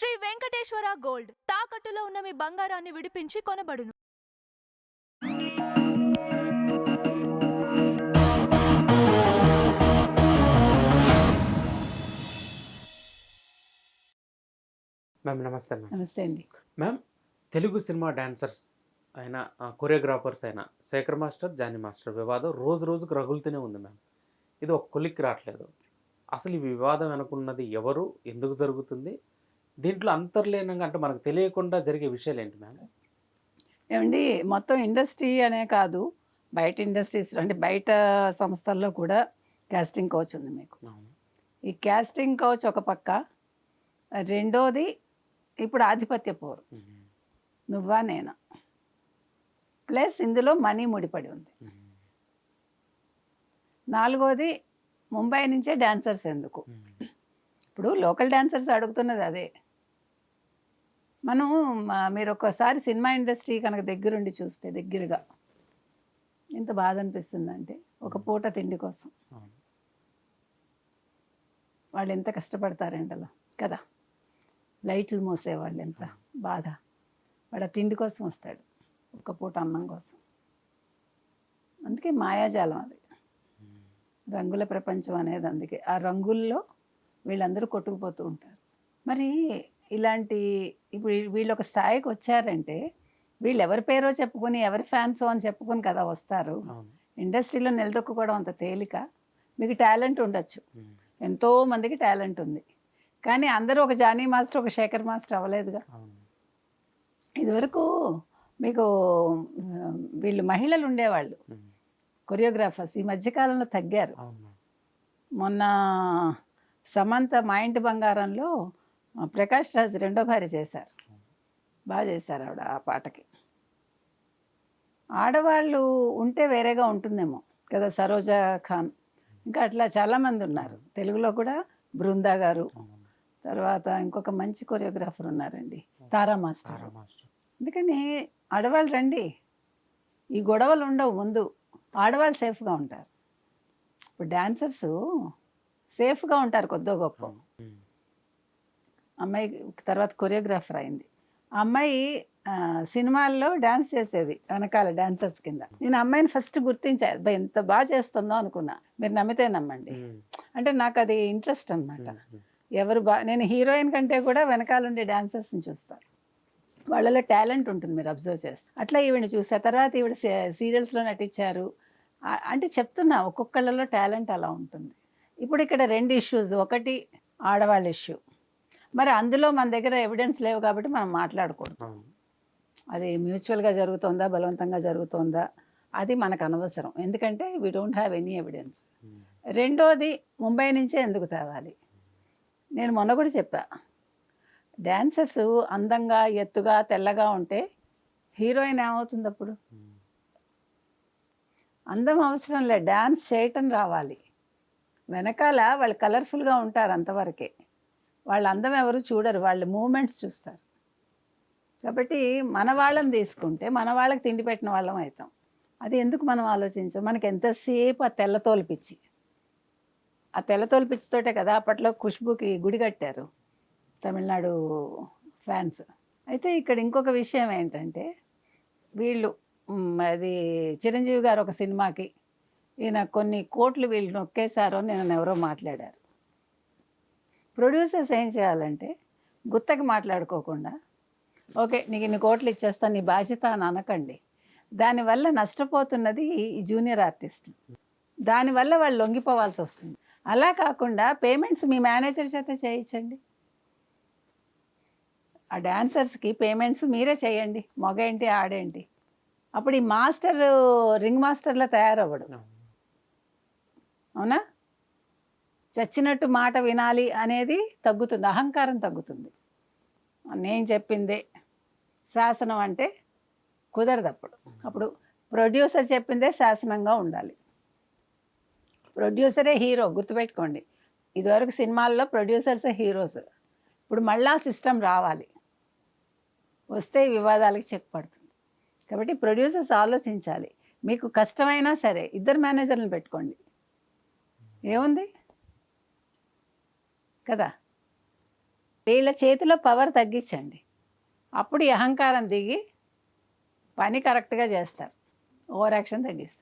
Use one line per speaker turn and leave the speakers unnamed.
Shri Venkateswara gold తాకట్టులో ఉన్న మీ బంగారాన్ని విడిపించి కొనబడును.
మ్యామ్ నమస్తే మ్యామ్.
నమస్తే అండి.
మ్యామ్, తెలుగు సినిమా డాన్సర్స్ అయిన కొరియోగ్రాఫర్స్ అయిన శేఖర్ మాస్టర్, జానీ మాస్టర్ వివాదం రోజు రోజుకు రగులుతూనే ఉంది మ్యామ్. ఇది ఒక కొలిక్కి రావట్లేదు. అసలు ఈ వివాదం అనుకున్నది ఎవరు, ఎందుకు జరుగుతుంది, దీంట్లో అంతర్లీనంగా అంటే మనకు తెలియకుండా జరిగే విషయాలు ఏంటి మ్యామ్?
ఏమండి, మొత్తం ఇండస్ట్రీ అనే కాదు, బయట ఇండస్ట్రీస్ అంటే బయట సంస్థల్లో కూడా కాస్టింగ్ కోచ్ ఉంది మీకు. ఈ కాస్టింగ్ కోచ్ ఒక పక్క, రెండోది ఇప్పుడు ఆధిపత్య పోరు, నువ్వా నేనా, ప్లస్ ఇందులో మనీ ముడిపడి ఉంది. నాలుగోది ముంబై నుంచే డాన్సర్స్ ఎందుకు. ఇప్పుడు లోకల్ డాన్సర్స్ అడుగుతున్నది అదే. మనం మీరు ఒకసారి సినిమా ఇండస్ట్రీ కనుక దగ్గరుండి చూస్తే, దగ్గరగా ఎంత బాధ అనిపిస్తుందంటే, ఒక పూట తిండి కోసం వాళ్ళు ఎంత కష్టపడతారండి అలా కదా. లైట్లు మోసేవాళ్ళు ఎంత బాధ. వాడు ఆ తిండి కోసం వస్తాడు, ఒక పూట అన్నం కోసం. అందుకే మాయాజాలం అది, రంగుల ప్రపంచం అనేది. అందుకే ఆ రంగుల్లో వీళ్ళందరూ కొట్టుకుపోతూ ఉంటారు. మరి ఇలాంటి ఇప్పుడు వీళ్ళు ఒక స్థాయికి వచ్చారంటే, వీళ్ళు ఎవరి పేరో చెప్పుకొని, ఎవరి ఫ్యాన్సో అని చెప్పుకొని కదా వస్తారు. ఇండస్ట్రీలో నిలదొక్కుకోవడం అంత తేలిక. మీకు టాలెంట్ ఉండొచ్చు, ఎంతో మందికి టాలెంట్ ఉంది, కానీ అందరూ ఒక జానీ మాస్టర్, ఒక శేఖర్ మాస్టర్ అవ్వలేదుగా. ఇదివరకు మీకు వీళ్ళు మహిళలు ఉండేవాళ్ళు కొరియోగ్రాఫర్స్, ఈ మధ్యకాలంలో తగ్గారు. మొన్న సమంత మా ఇంటి బంగారంలో ప్రకాష్ రాజ్ రెండో భార్య చేశారు, బాగా చేశారు ఆవిడ ఆ పాటకి. ఆడవాళ్ళు ఉంటే వేరేగా ఉంటుందేమో కదా, సరోజా ఖాన్, ఇంకా అట్లా చాలామంది ఉన్నారు తెలుగులో కూడా. బృందా గారు, తర్వాత ఇంకొక మంచి కొరియోగ్రాఫర్ ఉన్నారండి, తారా మాస్టర్. అందుకని ఆడవాళ్ళు రండి, ఈ గొడవలు ఉండవు. ముందు ఆడవాళ్ళు సేఫ్గా ఉంటారు. ఇప్పుడు డాన్సర్స్ సేఫ్గా ఉంటారు కొద్దో గొప్ప. అమ్మాయి తర్వాత కొరియోగ్రాఫర్ అయింది. ఆ అమ్మాయి సినిమాల్లో డాన్స్ చేసేది, వెనకాల డాన్సర్స్ కింద. నేను అమ్మాయిని ఫస్ట్ గుర్తించాను, అబ్బాయి ఎంత బాగా చేస్తుందో అనుకున్నా. మీరు నమ్మితే నమ్మండి, అంటే నాకు అది ఇంట్రెస్ట్ అనమాట. ఎవరు నేను హీరోయిన్ కంటే కూడా వెనకాల ఉండే డాన్సర్స్ని చూస్తాను, వాళ్ళలో టాలెంట్ ఉంటుంది, మీరు అబ్జర్వ్ చేస్తారు. అట్లా ఈవిడ చూసా. తర్వాత ఈవిడ సీరియల్స్లో నటించారు. అంటే చెప్తున్నా, ఒక్కొక్కళ్ళలో టాలెంట్ అలా ఉంటుంది. ఇప్పుడు ఇక్కడ రెండు ఇష్యూస్, ఒకటి ఆడవాళ్ళ ఇష్యూ. మరి అందులో మన దగ్గర ఎవిడెన్స్ లేవు కాబట్టి మనం మాట్లాడకూడదు. అది మ్యూచువల్గా జరుగుతుందా, బలవంతంగా జరుగుతుందా, అది మనకు అనవసరం, ఎందుకంటే we don't have any evidence. రెండోది, ముంబై నుంచే ఎందుకు తేవాలి. నేను మొన్న కూడా చెప్పా, డాన్సర్స్ అందంగా, ఎత్తుగా, తెల్లగా ఉంటే హీరోయిన్ ఏమవుతుంది అప్పుడు? అందం అవసరం లేదు, డాన్స్ చేయటం రావాలి. వెనకాల వాళ్ళు కలర్ఫుల్గా ఉంటారు, అంతవరకే. వాళ్ళ అందం ఎవరు చూడరు, వాళ్ళ మూమెంట్స్ చూస్తారు. కాబట్టి మన వాళ్ళని తీసుకుంటే మన వాళ్ళకి తిండి పెట్టిన వాళ్ళం అవుతాం. అది ఎందుకు మనం ఆలోచించాం? మనకి ఎంతసేపు ఆ తెల్లతోలు పిచ్చి. ఆ తెల్లతోలు పిచ్చితోటే కదా అప్పట్లో ఖుష్బుకి గుడి కట్టారు తమిళనాడు ఫ్యాన్స్. అయితే ఇక్కడ ఇంకొక విషయం ఏంటంటే, వీళ్ళు అది చిరంజీవి గారు ఒక సినిమాకి ఈయన కొన్ని కోట్లు వీళ్ళు నొక్కేశారు అని నేను ఎవరో మాట్లాడారు. ప్రొడ్యూసర్స్ ఏం చేయాలంటే, గుత్తకి మాట్లాడుకోకుండా, ఓకే నీకు ఇన్ని కోట్లు ఇచ్చేస్తాను, నీ బాధ్యత అని అనకండి. దానివల్ల నష్టపోతున్నది ఈ జూనియర్ ఆర్టిస్టులు. దానివల్ల వాళ్ళు లొంగిపోవాల్సి వస్తుంది. అలా కాకుండా పేమెంట్స్ మీ మేనేజర్ చేత చేయించండి. ఆ డాన్సర్స్కి పేమెంట్స్ మీరే చేయండి, మగేంటి ఆడేంటి. అప్పుడు ఈ మాస్టర్ రింగ్ మాస్టర్లా తయారవ్వడు, అవునా? చచ్చినట్టు మాట వినాలి అనేది తగ్గుతుంది, అహంకారం తగ్గుతుంది. నేను చెప్పిందే శాసనం అంటే కుదరదు. అప్పుడు ప్రొడ్యూసర్ చెప్పిందే శాసనంగా ఉండాలి. ప్రొడ్యూసరే హీరో, గుర్తుపెట్టుకోండి. ఇదివరకు సినిమాల్లో ప్రొడ్యూసర్సే హీరోస్. ఇప్పుడు మళ్ళా సిస్టమ్ రావాలి, వస్తే వివాదాలకి చెక్ పడుతుంది. కాబట్టి ప్రొడ్యూసర్స్ ఆలోచించాలి. మీకు కష్టమైనా సరే ఇద్దరు మేనేజర్లను పెట్టుకోండి, ఏముంది కదా. వీళ్ళ చేతిలో పవర్ తగ్గించండి, అప్పుడు ఈ అహంకారం దిగి పని కరెక్ట్గా చేస్తారు, ఓవర్ యాక్షన్ తగ్గిస్తారు.